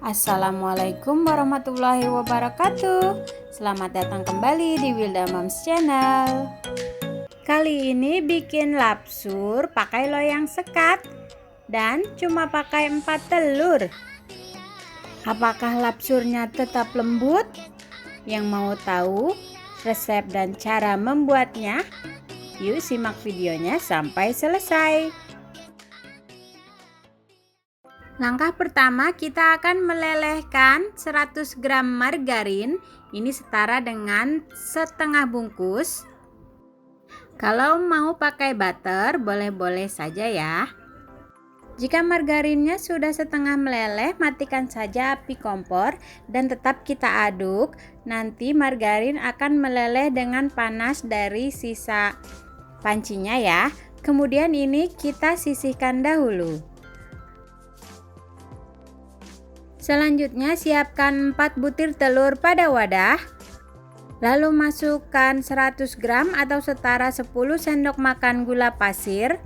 Assalamualaikum warahmatullahi wabarakatuh. Selamat datang kembali di Wilda Moms Channel. Kali ini bikin lapsur pakai loyang sekat dan cuma pakai 4 telur. Apakah lapsurnya tetap lembut? Yang mau tahu resep dan cara membuatnya? Yuk simak videonya sampai selesai. Langkah pertama, kita akan melelehkan 100 gram margarin. Ini setara dengan setengah bungkus. Kalau mau pakai butter, boleh-boleh saja ya. Jika margarinnya sudah setengah meleleh, matikan saja api kompor dan tetap kita aduk. Nanti margarin akan meleleh dengan panas dari sisa pancinya ya. Kemudian ini kita sisihkan dahulu. Selanjutnya siapkan 4 butir telur pada wadah. Lalu masukkan 100 gram atau setara 10 sendok makan gula pasir,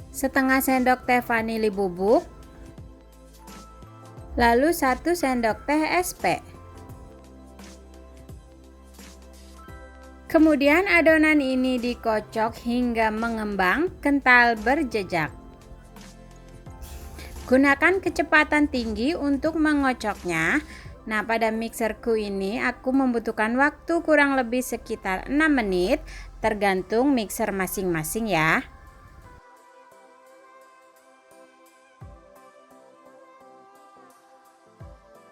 setengah sendok teh vanili bubuk, lalu 1 sendok teh SP. Kemudian adonan ini dikocok hingga mengembang kental berjejak. Gunakan kecepatan tinggi untuk mengocoknya. Nah, pada mixerku ini aku membutuhkan waktu kurang lebih sekitar 6 menit, tergantung mixer masing-masing ya.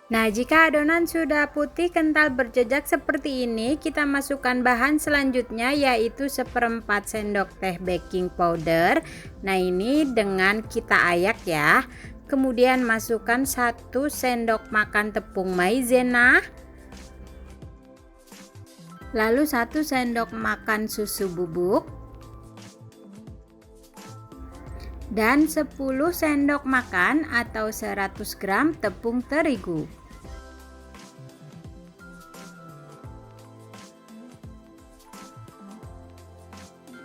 Nah, jika adonan sudah putih kental berjejak seperti ini, kita masukkan bahan selanjutnya yaitu 1/4 sendok teh baking powder. Nah, ini dengan kita ayak ya. Kemudian masukkan 1 sendok makan tepung maizena. Lalu 1 sendok makan susu bubuk. Dan 10 sendok makan atau 100 gram tepung terigu.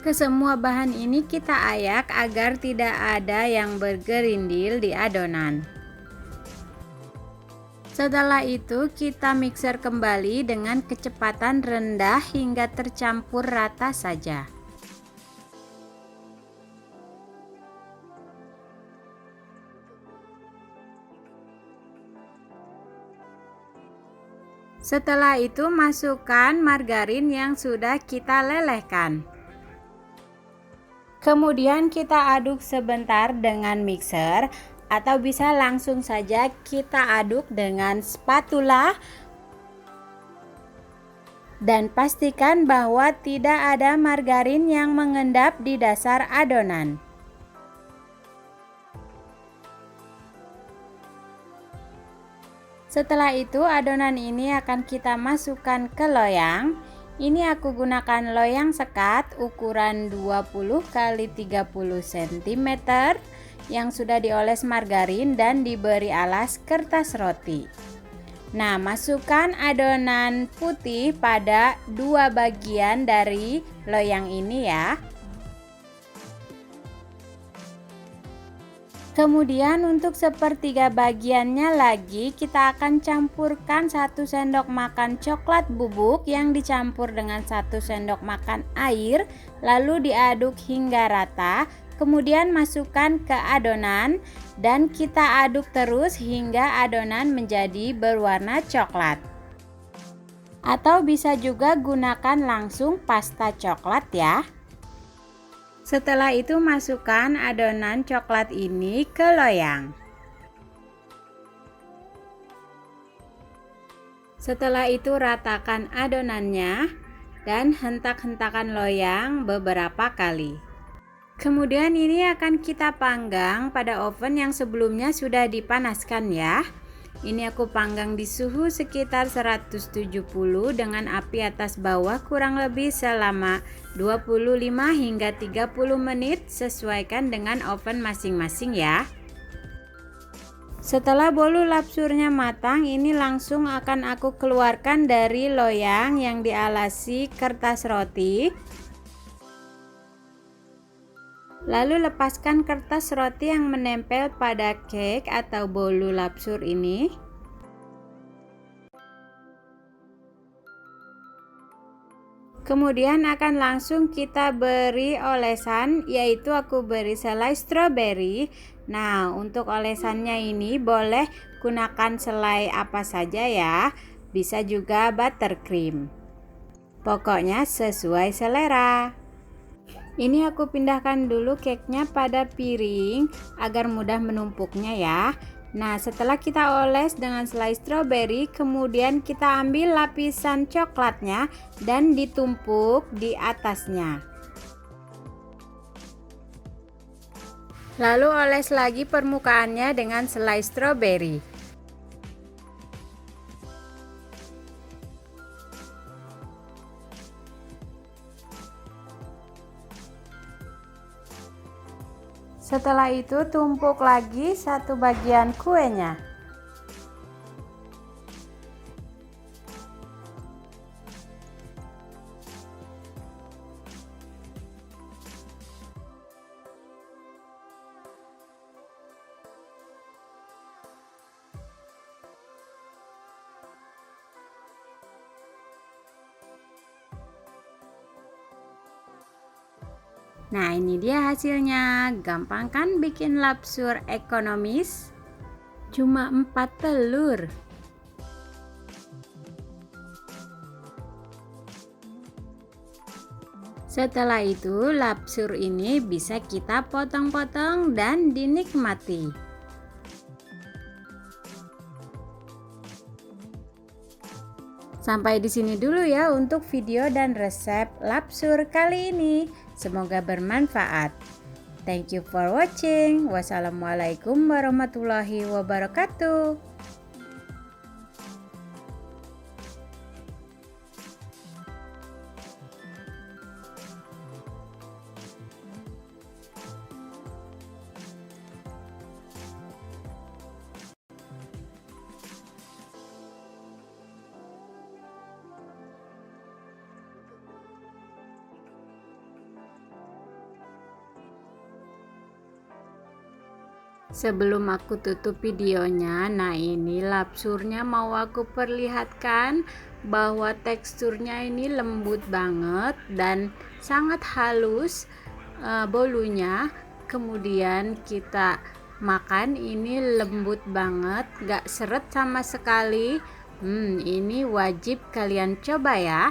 Kesemua bahan ini kita ayak agar tidak ada yang bergerindil di adonan. Setelah itu kita mixer kembali dengan kecepatan rendah hingga tercampur rata saja. Setelah itu masukkan margarin yang sudah kita lelehkan. Kemudian kita aduk sebentar dengan mixer atau bisa langsung saja kita aduk dengan spatula. Dan pastikan bahwa tidak ada margarin yang mengendap di dasar adonan. Setelah itu adonan ini akan kita masukkan ke loyang. Ini aku gunakan loyang sekat ukuran 20 x 30 cm yang sudah dioles margarin dan diberi alas kertas roti. Nah, masukkan adonan putih pada 2 bagian dari loyang ini ya. Kemudian untuk sepertiga bagiannya lagi kita akan campurkan 1 sendok makan coklat bubuk yang dicampur dengan 1 sendok makan air, lalu diaduk hingga rata. Kemudian masukkan ke adonan dan kita aduk terus hingga adonan menjadi berwarna coklat. Atau bisa juga gunakan langsung pasta coklat ya. Setelah itu masukkan adonan coklat ini ke loyang. Setelah itu ratakan adonannya dan hentak-hentakan loyang beberapa kali. Kemudian ini akan kita panggang pada oven yang sebelumnya sudah dipanaskan ya. Ini aku panggang di suhu sekitar 170 dengan api atas bawah kurang lebih selama 25 hingga 30 menit, sesuaikan dengan oven masing-masing ya. Setelah bolu lapsurnya matang, ini langsung akan aku keluarkan dari loyang yang dialasi kertas roti. Lalu lepaskan kertas roti yang menempel pada cake atau bolu lapsur ini. Kemudian akan langsung kita beri olesan, yaitu aku beri selai stroberi. Nah, untuk olesannya ini boleh gunakan selai apa saja ya. Bisa juga buttercream. Pokoknya sesuai selera. Ini aku pindahkan dulu cake-nya pada piring agar mudah menumpuknya ya. Nah, setelah kita oles dengan selai stroberi, kemudian kita ambil lapisan coklatnya dan ditumpuk di atasnya. Lalu oles lagi permukaannya dengan selai stroberi. Setelah itu tumpuk lagi satu bagian kuenya. Nah, ini dia hasilnya. Gampang kan bikin lapsur ekonomis? Cuma 4 telur. Setelah itu, lapsur ini bisa kita potong-potong dan dinikmati. Sampai di sini dulu ya untuk video dan resep lapsur kali ini. Semoga bermanfaat. Thank you for watching. Wassalamualaikum warahmatullahi wabarakatuh. Sebelum aku tutup videonya, nah ini lapsurnya mau aku perlihatkan bahwa teksturnya ini lembut banget dan sangat halus bolunya. Kemudian kita makan ini lembut banget, gak seret sama sekali. Ini wajib kalian coba ya.